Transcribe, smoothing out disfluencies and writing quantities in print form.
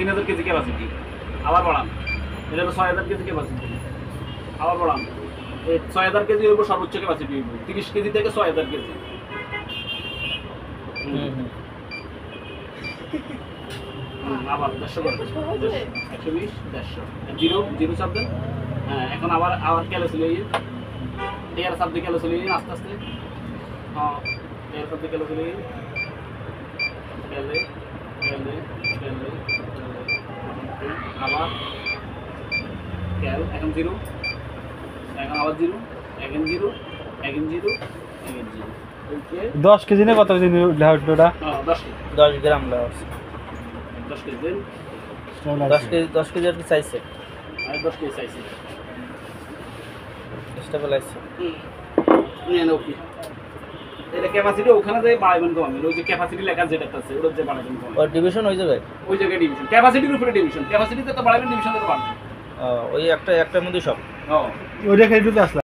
3000 KG capacity, আবার বাড়ান। এটা হলো 6000 কেজি ক্যাপাসিটি, আবার বাড়ান। এই 6000 কেজি হইব সর্বোচ্চ ক্যাপাসিটি হইব, 30 কেজি থেকে 6000 কেজি। আবার 150 করে 120 150 জিরো জিরো চাপ দেন। হ্যাঁ, এখন আবার ক্যালো চলে এর চাপ দিয়ে ক্যালো চলে আস্তে আস্তে। হ্যাঁ, এর চাপ দিয়ে ক্যালো চলে ক্যালে ক্যালে ক্যালে আবার ক্যাল, এখন জিরো, এখন আবার জিরো, এখন জিরো, এখন জিরো, এখন জিরো। ওকে 10 কেজি না কত কেজি লাউডটা? 10 কেজি 10 গ্রাম লাউড। 10 কেজি দেন। 10 কেজি আর কি চাইছে? আর 10 কেজি চাইছি। স্টেবল আছে। নেন ওকে। এটা ক্যাপাসিটি ওখানে যে বাড়াবেন কমাবেন, ওই যে ক্যাপাসিটি লেখা যেটা আছে ওটা যে বাড়াবেন কমাবেন। ওর ডিভিশন হয়ে যাবে? ওই জায়গায় ডিভিশন, ক্যাপাসিটির উপরে ডিভিশন, ক্যাপাসিটিতে তো বাড়াবেন, ডিভিশনে তো বাড়বে। ওই একটার মধ্যে সব। হ্যাঁ ওইটা খাইতে আসলা।